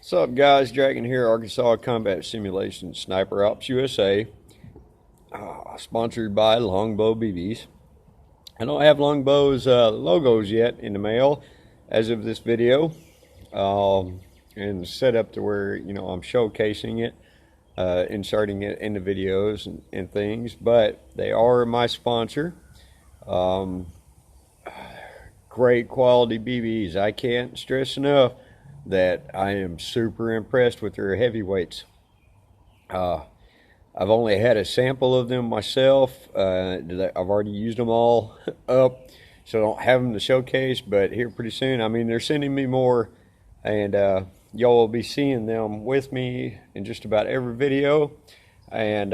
What's up, guys? Dragon here, Arkansas Combat Simulation Sniper Ops USA. Sponsored by Longbow BBs. I don't have Longbow's logos yet in the mail as of this video, and set up to where I'm showcasing it, inserting it in the videos and things. But they are my sponsor. Great quality BBs. I can't stress enough that I am super impressed with their heavyweights. I've only had a sample of them myself. I've already used them all up, so I don't have them to showcase, but here pretty soon, they're sending me more, and y'all will be seeing them with me in just about every video. And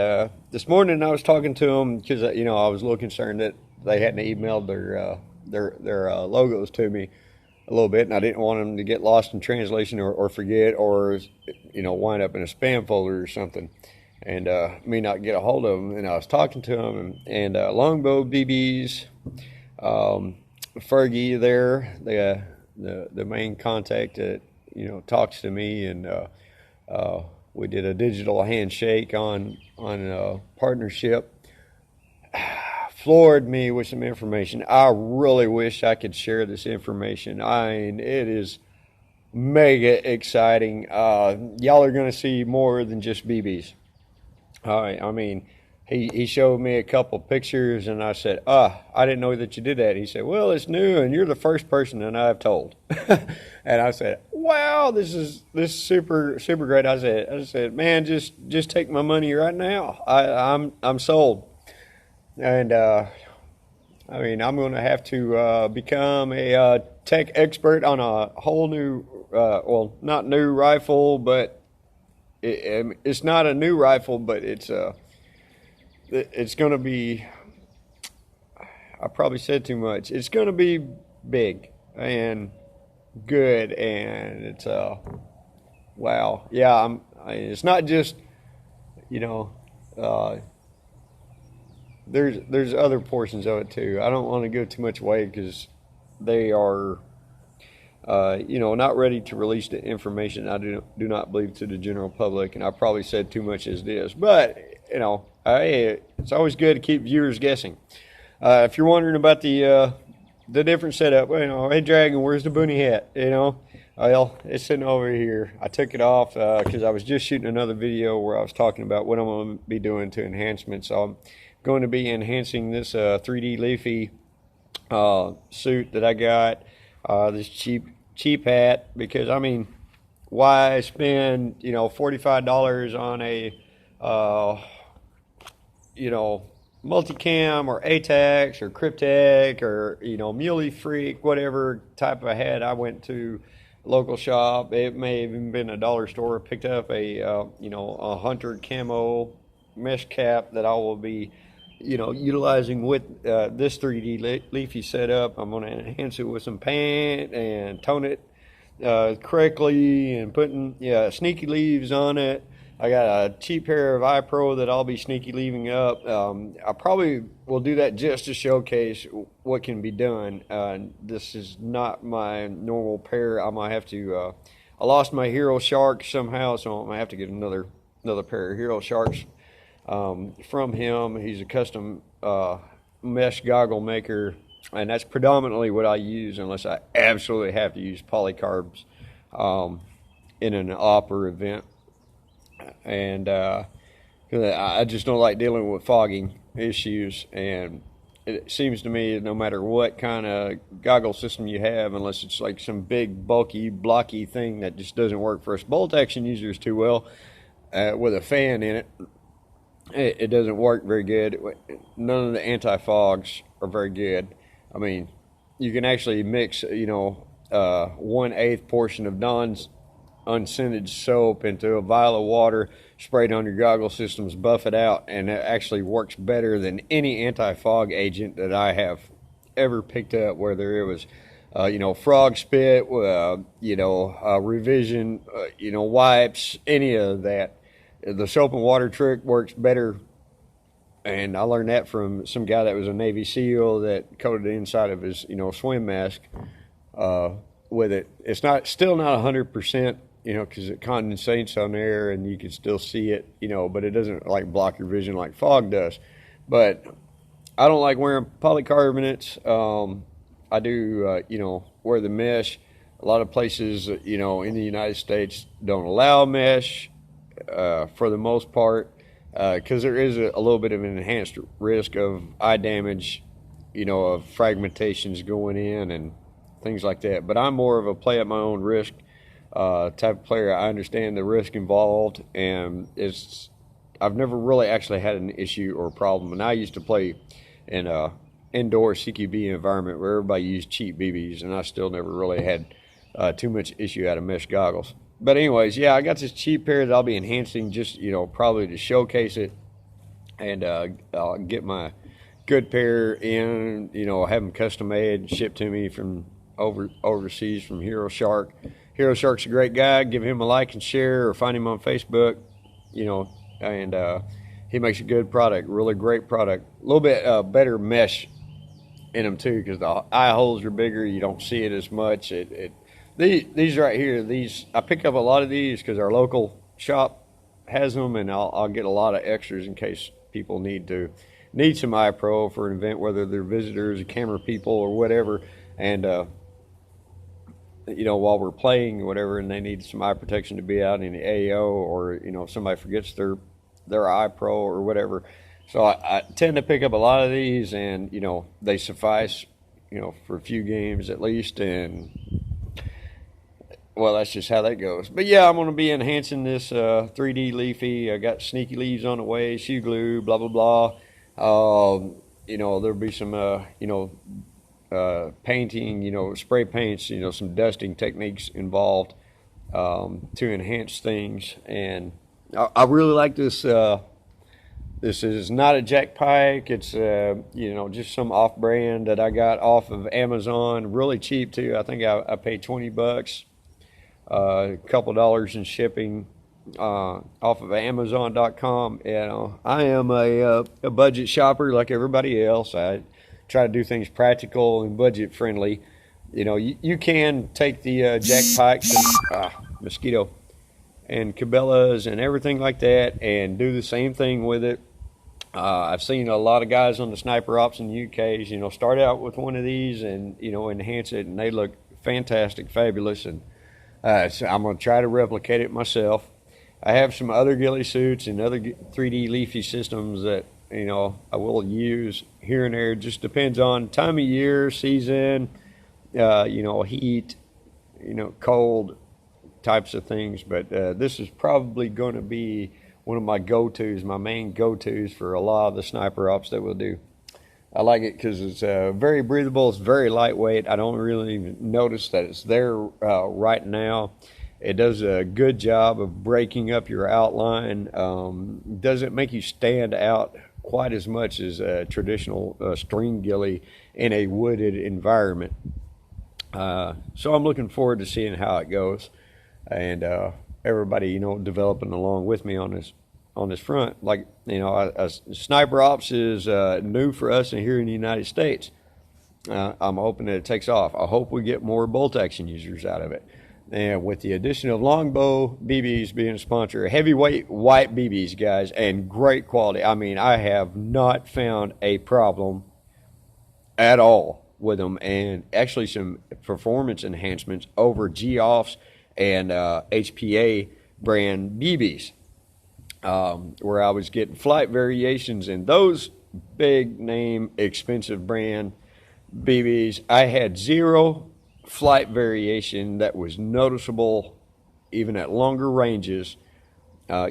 this morning I was talking to them because I was a little concerned that they hadn't emailed their logos to me a little bit, and I didn't want them to get lost in translation or forget, or wind up in a spam folder or something, and me not get a hold of them. And I was talking to them, and Longbow BBs, Fergie there, the main contact that talks to me, and we did a digital handshake on partnership. Floored me with some information. I really wish I could share this information. It is mega exciting. Y'all are going to see more than just BBs. He showed me a couple pictures, and I said, I didn't know that you did that. He said, well, it's new, and you're the first person that I've told. And I said, wow, this is super great. I said, man, just take my money right now. I'm sold. And I'm going to have to become a tech expert on a whole new, well, not new rifle, but it's not a new rifle, but it's going to be, I probably said too much. It's going to be big and good, and it's wow. Yeah, it's not just, there's other portions of it too. I don't want to give too much away because they are, not ready to release the information. I do not believe to the general public, and I probably said too much as this. But it's always good to keep viewers guessing. If you're wondering about the different setup, hey Dragon, where's the boonie hat? Well, it's sitting over here. I took it off because I was just shooting another video where I was talking about what I'm going to be doing to enhancements. So I'm going to be enhancing this 3D leafy suit that I got, this cheap hat, because why spend $45 on a multicam or ATAX or Cryptek or Muley Freak, whatever type of hat. I went to a local shop. It may have even been a dollar store. Picked up a hunter camo mesh cap that I will be utilizing with this 3D leafy setup. I'm going to enhance it with some paint and tone it correctly, and putting sneaky leaves on it. I got a cheap pair of iPro that I'll be sneaky leaving up. I probably will do that just to showcase what can be done. This is not my normal pair. I might have to, I lost my Hero Shark somehow, so I'm going to have to get another pair of Hero Sharks from him. He's a custom mesh goggle maker, and that's predominantly what I use unless I absolutely have to use polycarbs in an op or event. And I just don't like dealing with fogging issues, and it seems to me no matter what kind of goggle system you have, unless it's like some big bulky blocky thing that just doesn't work for us bolt action users too well, with a fan in it, it doesn't work very good. None of the anti-fogs are very good. You can actually mix 1/8 portion of Dawn's unscented soap into a vial of water, spray it on your goggle systems, buff it out, and it actually works better than any anti-fog agent that I have ever picked up, whether it was frog spit, revision, wipes, any of that. The soap and water trick works better, and I learned that from some guy that was a Navy SEAL that coated the inside of his swim mask with it. It's still not 100% you know, because it condensates on there and you can still see it, you know, but it doesn't like block your vision like fog does. But I don't like wearing polycarbonates. I do, you know, wear the mesh. A lot of places, you know, in the United States don't allow mesh for the most part, because there is a little bit of an enhanced risk of eye damage, you know, of fragmentations going in and things like that. But I'm more of a play at my own risk type of player. I understand the risk involved, and I've never really actually had an issue or problem. And I used to play in a indoor CQB environment where everybody used cheap BBs, and I still never really had too much issue out of mesh goggles. But anyways, yeah, I got this cheap pair that I'll be enhancing just, you know, probably to showcase it, and I'll get my good pair in, you know, have them custom made, shipped to me from overseas from Hero Shark. Hero Shark's a great guy. Give him a like and share, or find him on Facebook, you know, and he makes a good product, really great product. A little bit better mesh in them too, because the eye holes are bigger. You don't see it as much. These right here, I pick up a lot of these because our local shop has them, and I'll get a lot of extras in case people need some eye pro for an event, whether they're visitors or camera people or whatever, and you know, while we're playing or whatever, and they need some eye protection to be out in the AO, or, you know, if somebody forgets their eye pro or whatever. So I tend to pick up a lot of these, and, you know, they suffice, you know, for a few games at least, and well, that's just how that goes. But yeah, I'm going to be enhancing this 3D leafy. I got sneaky leaves on the way, shoe glue, blah, blah, blah. You know, there'll be some, you know, painting, you know, spray paints, you know, some dusting techniques involved to enhance things. And I really like this. This is not a Jack Pike. It's, you know, just some off-brand that I got off of Amazon. Really cheap, too. I think I paid $20. A couple dollars in shipping off of Amazon.com. You know, I am a budget shopper like everybody else. I try to do things practical and budget friendly. You know, you can take the Jack Pikes and mosquito and Cabela's and everything like that and do the same thing with it. I've seen a lot of guys on the sniper ops and UKs, you know, start out with one of these and, you know, enhance it, and they look fantastic, fabulous, and so I'm going to try to replicate it myself. I have some other ghillie suits and other 3D leafy systems that, you know, I will use here and there. It just depends on time of year, season, you know, heat, you know, cold types of things. But this is probably going to be one of my go-tos, my main go-tos for a lot of the sniper ops that we'll do. I like it because it's very breathable. It's very lightweight. I don't really even notice that it's there right now. It does a good job of breaking up your outline. Doesn't make you stand out quite as much as a traditional string ghillie in a wooded environment. So I'm looking forward to seeing how it goes, and everybody, you know, developing along with me on this front. Like, you know, sniper ops is new for us here in the United States. I'm hoping that it takes off. I hope we get more bolt action users out of it. And with the addition of longbow BBs being a sponsor, heavyweight white BBs, guys, and great quality. I mean, I have not found a problem at all with them, and actually some performance enhancements over G-Offs and HPA brand BBs. Where I was getting flight variations in those big name expensive brand BBs. I had zero flight variation that was noticeable even at longer ranges,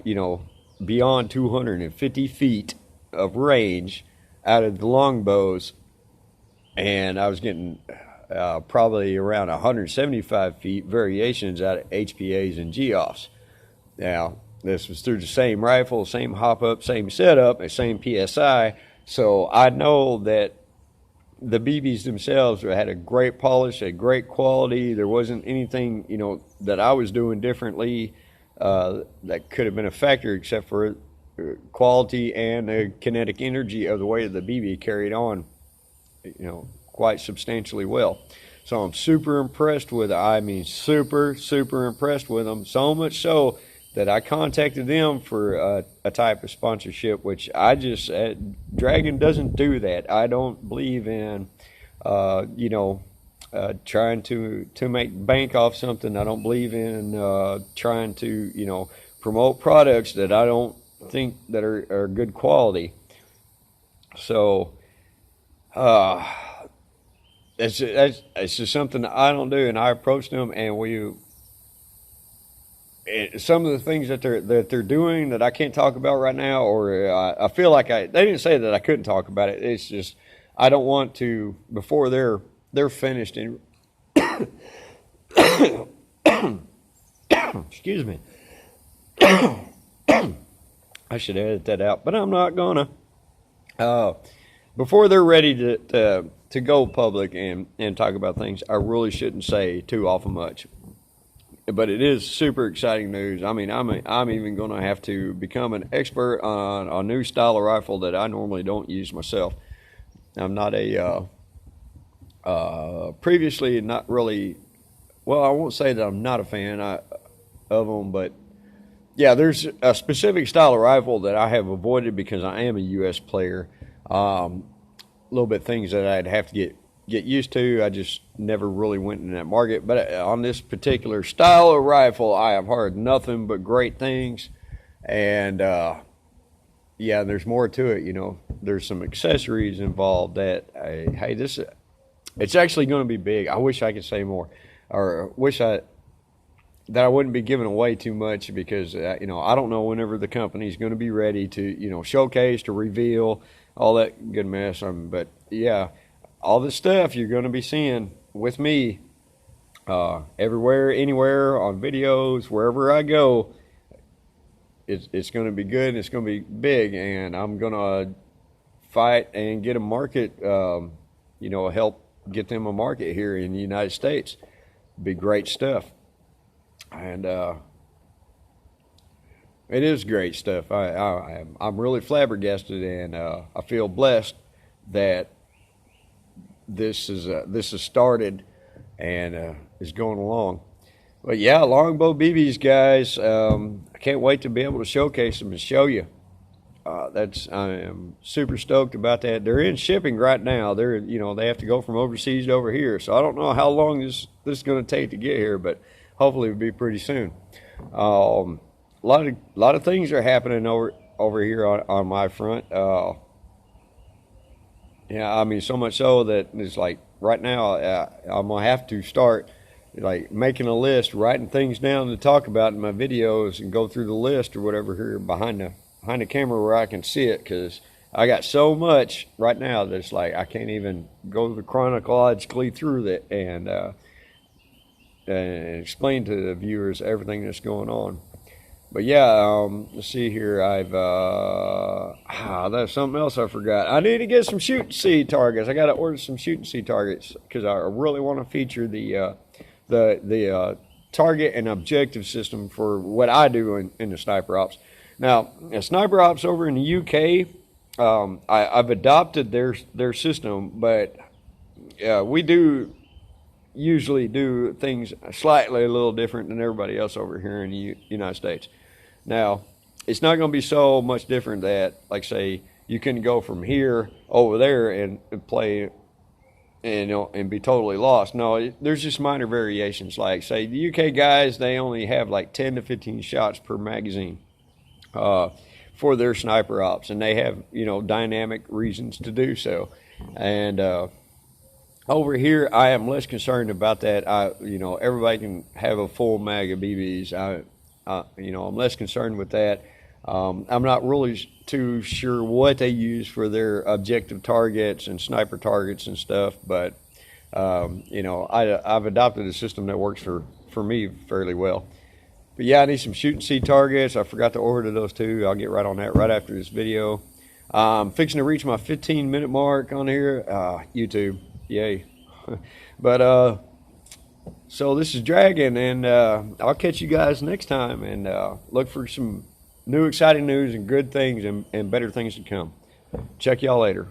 you know, beyond 250 feet of range out of the longbows, and I was getting probably around 175 feet variations out of HPAs and G-Offs. Now, this was through the same rifle, same hop up, same setup, and same PSI. So I know that the BBs themselves had a great polish, a great quality. There wasn't anything, you know, that I was doing differently that could have been a factor, except for quality and the kinetic energy of the way the BB carried on, you know, quite substantially well. So I'm super impressed with it. I mean, super, super impressed with them. So much so that I contacted them for a type of sponsorship, which I just, Dragon doesn't do that. I don't believe in, trying to make bank off something. I don't believe in trying to, promote products that I don't think that are good quality. So, it's just something that I don't do, and I approached them, and some of the things that they're doing that I can't talk about right now, or I feel like they didn't say that I couldn't talk about it. It's just I don't want to before they're finished. And excuse me, I should edit that out, but I'm not gonna. Before they're ready to go public and talk about things, I really shouldn't say too awful much. But it is super exciting news. I mean, I'm even going to have to become an expert on a new style of rifle that I normally don't use myself. I'm not previously not really, well, I won't say that I'm not a fan of them, but yeah, there's a specific style of rifle that I have avoided because I am a U.S. player. A little bit things that I'd have to get used to. I just never really went in that market. But on this particular style of rifle, I have heard nothing but great things. And yeah, there's more to it. There's some accessories involved that, hey, it's actually going to be big. I wish I could say more, or that I wouldn't be giving away too much because, I don't know whenever the company's going to be ready to, showcase, to reveal, all that good mess. But yeah, all this stuff you're going to be seeing with me everywhere, anywhere, on videos, wherever I go. It's going to be good, and it's going to be big, and I'm going to fight and get a market, help get them a market here in the United States. Be great stuff. And it is great stuff. I'm really flabbergasted, and I feel blessed that this is started and is going along. But yeah, longbow BBs, guys. I can't wait to be able to showcase them and show you. I am super stoked about that. They're in shipping right now. They have to go from overseas to over here. So I don't know how long this is going to take to get here, but hopefully it'll be pretty soon. A lot of things are happening over here on my front. Yeah, I mean, so much so that it's like right now I'm gonna have to start like making a list, writing things down to talk about in my videos, and go through the list or whatever here behind the camera where I can see it, because I got so much right now that it's like I can't even go chronologically through that and explain to the viewers everything that's going on. But yeah, let's see here. That's something else I forgot. I need to get some shoot and see targets. I got to order some shoot and see targets because I really want to feature the target and objective system for what I do in the sniper ops. Now, sniper ops over in the UK, I've adopted their system, but we usually do things slightly a little different than everybody else over here in the United States. Now, it's not going to be so much different that, like, say, you can go from here over there and play and be totally lost. No, there's just minor variations. Like, say, the UK guys, they only have like 10 to 15 shots per magazine for their sniper ops, and they have, dynamic reasons to do so. And over here, I am less concerned about that. Everybody can have a full mag of BBs. I'm less concerned with that. I'm not really too sure what they use for their objective targets and sniper targets and stuff, but I've adopted a system that works for me fairly well. But yeah, I need some shoot and see targets. I forgot to order those too. I'll get right on that right after this video. I'm fixing to reach my 15-minute mark on here. YouTube, yay. But so this is Dragon, and I'll catch you guys next time, and look for some new exciting news and good things and better things to come. Check y'all later.